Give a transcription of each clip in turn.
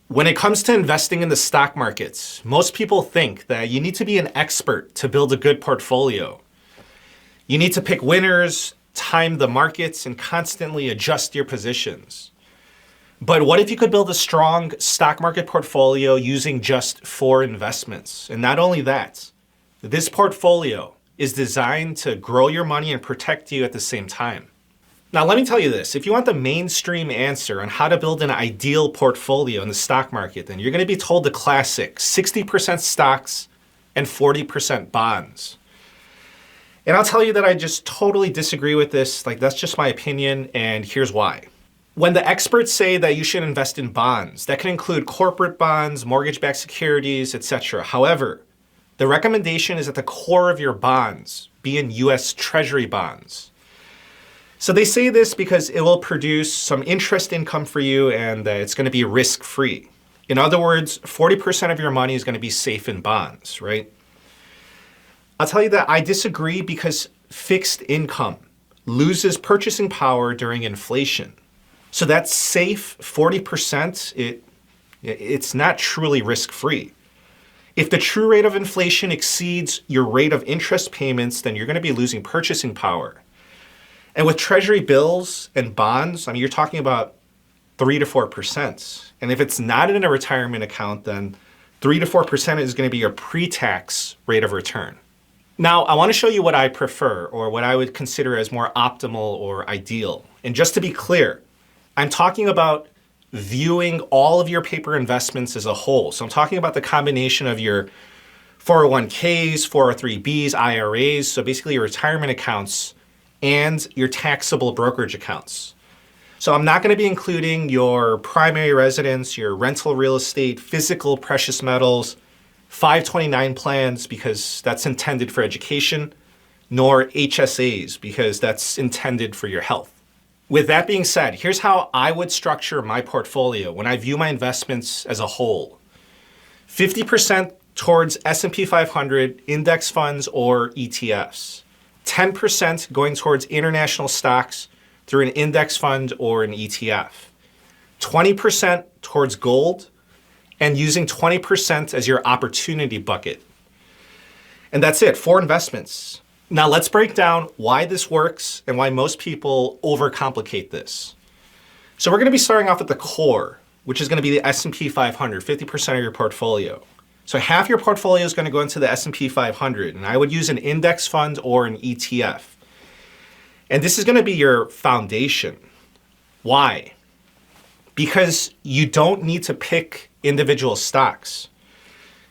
When it comes to investing in the stock markets, most people think that you need to be an expert to build a good portfolio. You need to pick winners, time the markets, and constantly adjust your positions. But what if you could build a strong stock market portfolio using just 4 investments? And not only that, this portfolio is designed to grow your money and protect you at the same time. Now, let me tell you this. If you want the mainstream answer on how to build an ideal portfolio in the stock market, then you're going to be told the classic 60% stocks and 40% bonds. And I'll tell you that I just totally disagree with this. That's just my opinion, and here's why. When the experts say that you should invest in bonds, that can include corporate bonds, mortgage-backed securities, etc. However, the recommendation is that the core of your bonds be in U.S. Treasury bonds. So they say this because it will produce some interest income for you and it's going to be risk-free. In other words, 40% of your money is going to be safe in bonds, right? I'll tell you that I disagree because fixed income loses purchasing power during inflation. So that safe 40%, it's not truly risk-free. If the true rate of inflation exceeds your rate of interest payments, then you're going to be losing purchasing power. And with treasury bills and bonds, you're talking about 3 to 4%. And if it's not in a retirement account, then 3 to 4% is going to be your pre-tax rate of return. Now, I want to show you what I prefer, or what I would consider as more optimal or ideal. And just to be clear, I'm talking about viewing all of your paper investments as a whole. So I'm talking about the combination of your 401ks, 403bs, IRAs, so basically your retirement accounts, and your taxable brokerage accounts. So I'm not going to be including your primary residence, your rental real estate, physical precious metals, 529 plans because that's intended for education, nor HSAs because that's intended for your health. With that being said, here's how I would structure my portfolio when I view my investments as a whole. 50% towards S&P 500 index funds or ETFs. 10% going towards international stocks through an index fund or an ETF. 20% towards gold, and using 20% as your opportunity bucket. And that's it, 4 investments. Now let's break down why this works and why most people overcomplicate this. So we're going to be starting off with the core, which is going to be the S&P 500, 50% of your portfolio. So half your portfolio is going to go into the S&P 500, and I would use an index fund or an ETF. And this is going to be your foundation. Why? Because you don't need to pick individual stocks.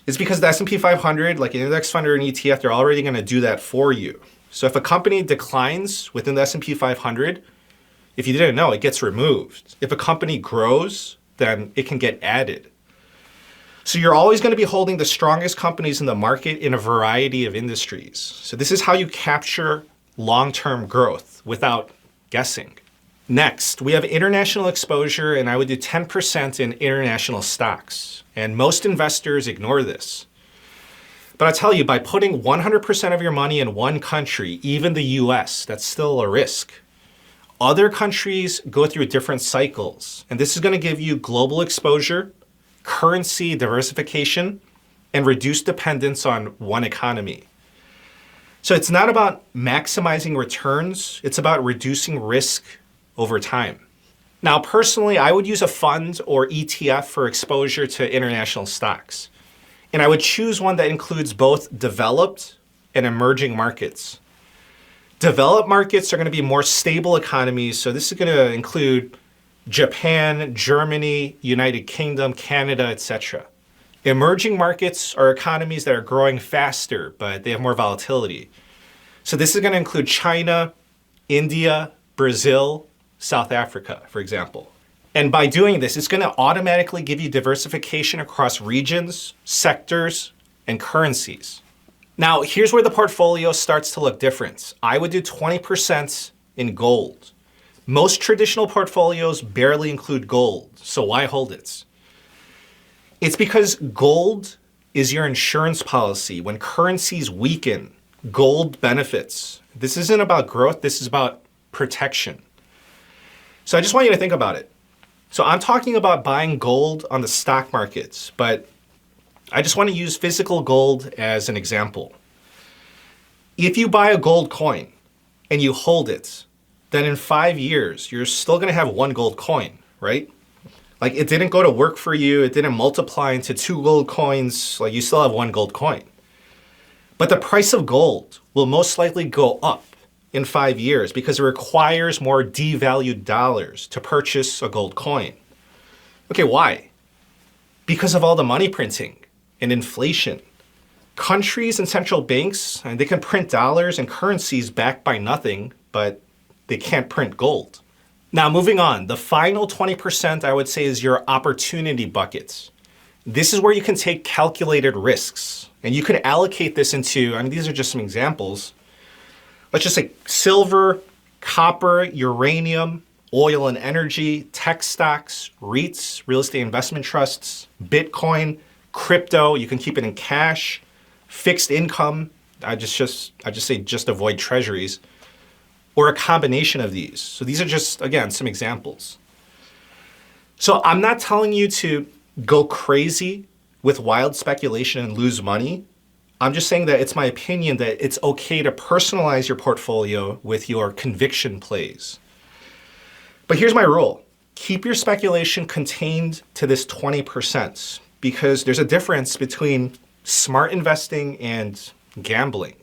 It's because the S&P 500, like an index fund or an ETF, they're already going to do that for you. So if a company declines within the S&P 500, if you didn't know, it gets removed. If a company grows, then it can get added. So you're always going to be holding the strongest companies in the market in a variety of industries. So this is how you capture long-term growth without guessing. Next, we have international exposure, and I would do 10% in international stocks. And most investors ignore this. But I'll tell you, by putting 100% of your money in one country, even the US, that's still a risk. Other countries go through different cycles, and this is going to give you global exposure, currency diversification, and reduced dependence on one economy. So it's not about maximizing returns, it's about reducing risk over time. Now, personally, I would use a fund or ETF for exposure to international stocks. And I would choose one that includes both developed and emerging markets. Developed markets are going to be more stable economies, so this is going to include Japan, Germany, United Kingdom, Canada, etc. Emerging markets are economies that are growing faster, but they have more volatility. So this is going to include China, India, Brazil, South Africa, for example. And by doing this, it's going to automatically give you diversification across regions, sectors, and currencies. Now, here's where the portfolio starts to look different. I would do 20% in gold. Most traditional portfolios barely include gold, so why hold it? It's because gold is your insurance policy. When currencies weaken, gold benefits. This isn't about growth, this is about protection. So I just want you to think about it. So I'm talking about buying gold on the stock markets, but I just want to use physical gold as an example. If you buy a gold coin and you hold it, then in 5 years, you're still going to have one gold coin, right? Like it didn't go to work for you. It didn't multiply into 2 gold coins. Like you still have one gold coin. But the price of gold will most likely go up in 5 years because it requires more devalued dollars to purchase a gold coin. Okay, why? Because of all the money printing and inflation. Countries and central banks, they can print dollars and currencies backed by nothing, but they can't print gold. Now, moving on, the final 20% I would say is your opportunity buckets. This is where you can take calculated risks and you can allocate this into, these are just some examples. Let's just say silver, copper, uranium, oil and energy, tech stocks, REITs, real estate investment trusts, Bitcoin, crypto. You can keep it in cash, fixed income. I just say just avoid treasuries, or a combination of these. So these are just, again, some examples. So I'm not telling you to go crazy with wild speculation and lose money. I'm just saying that it's my opinion that it's okay to personalize your portfolio with your conviction plays. But here's my rule. Keep your speculation contained to this 20% because there's a difference between smart investing and gambling.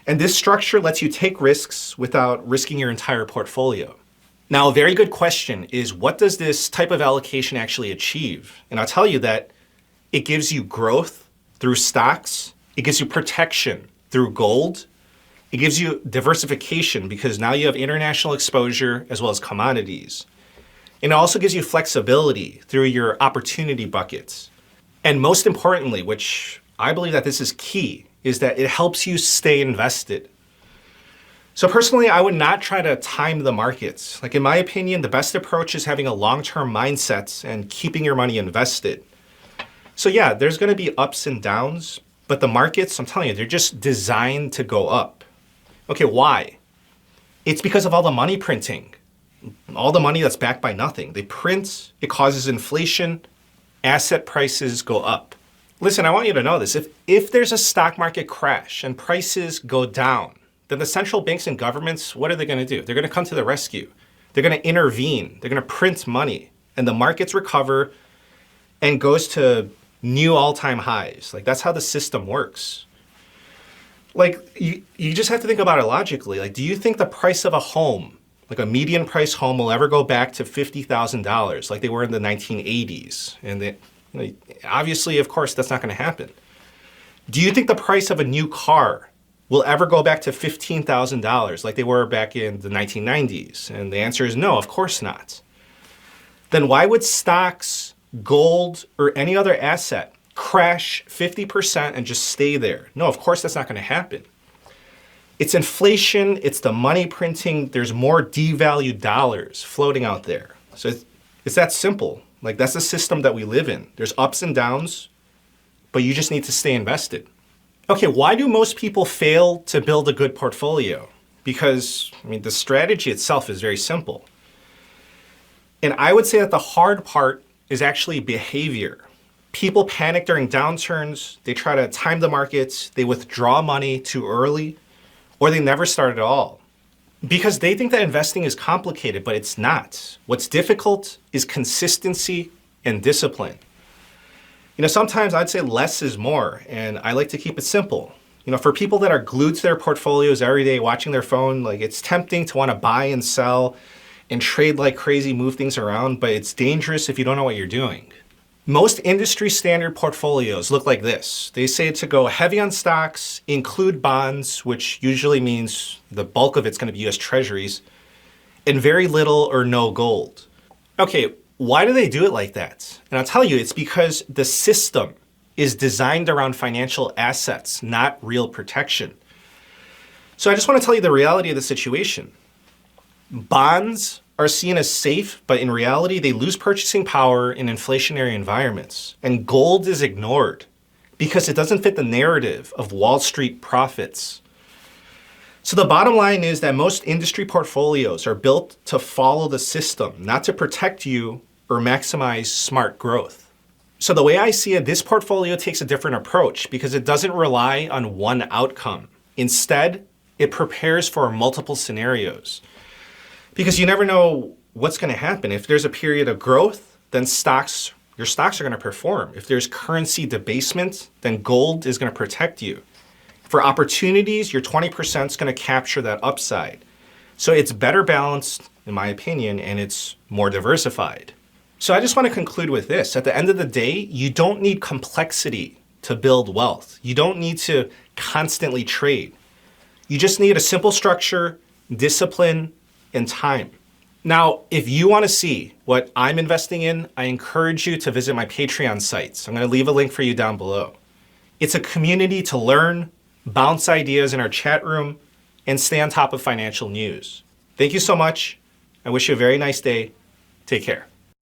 And this structure lets you take risks without risking your entire portfolio. Now, a very good question is, what does this type of allocation actually achieve? And I'll tell you that it gives you growth through stocks. It gives you protection through gold. It gives you diversification because now you have international exposure as well as commodities. And it also gives you flexibility through your opportunity buckets. And most importantly, which I believe that this is key, is that it helps you stay invested. So personally, I would not try to time the markets. Like in my opinion, the best approach is having a long-term mindset and keeping your money invested. So yeah, there's gonna be ups and downs, but the markets, I'm telling you, they're just designed to go up. Okay, why? It's because of all the money printing, all the money that's backed by nothing. They print, it causes inflation, asset prices go up. Listen, I want you to know this. If there's a stock market crash and prices go down, then the central banks and governments, what are they going to do? They're going to come to the rescue. They're going to intervene. They're going to print money. And the markets recover and goes to new all-time highs. Like that's how the system works. Like you just have to think about it logically. Like, do you think the price of a home, like a median price home, will ever go back to $50,000 like they were in the 1980s? And obviously, of course, that's not going to happen. Do you think the price of a new car will ever go back to $15,000 like they were back in the 1990s? And the answer is no, of course not. Then why would stocks, gold, or any other asset crash 50% and just stay there? No, of course that's not going to happen. It's inflation, it's the money printing, there's more devalued dollars floating out there. So it's that simple. Like that's the system that we live in. There's ups and downs, but you just need to stay invested. Okay, why do most people fail to build a good portfolio? Because, the strategy itself is very simple. And I would say that the hard part is actually behavior. People panic during downturns, they try to time the markets, they withdraw money too early, or they never start at all. Because they think that investing is complicated, but it's not. What's difficult is consistency and discipline. Sometimes I'd say less is more, and I like to keep it simple. For people that are glued to their portfolios every day, watching their phone, like it's tempting to want to buy and sell and trade like crazy, move things around, but it's dangerous if you don't know what you're doing. Most industry standard portfolios look like this. They say to go heavy on stocks, include bonds, which usually means the bulk of it's going to be US Treasuries, and very little or no gold. Okay, why do they do it like that? And I'll tell you, it's because the system is designed around financial assets, not real protection. So I just want to tell you the reality of the situation. Bonds are seen as safe, but in reality, they lose purchasing power in inflationary environments. And gold is ignored because it doesn't fit the narrative of Wall Street profits. So the bottom line is that most industry portfolios are built to follow the system, not to protect you or maximize smart growth. So the way I see it, this portfolio takes a different approach because it doesn't rely on one outcome. Instead, it prepares for multiple scenarios. Because you never know what's going to happen. If there's a period of growth, then your stocks are going to perform. If there's currency debasement, then gold is going to protect you. For opportunities, your 20% is going to capture that upside. So it's better balanced, in my opinion, and it's more diversified. So I just want to conclude with this. At the end of the day, you don't need complexity to build wealth. You don't need to constantly trade. You just need a simple structure, discipline, and time. Now, if you want to see what I'm investing in, I encourage you to visit my Patreon sites. I'm going to leave a link for you down below. It's a community to learn, bounce ideas in our chat room, and stay on top of financial news. Thank you so much. I wish you a very nice day. Take care.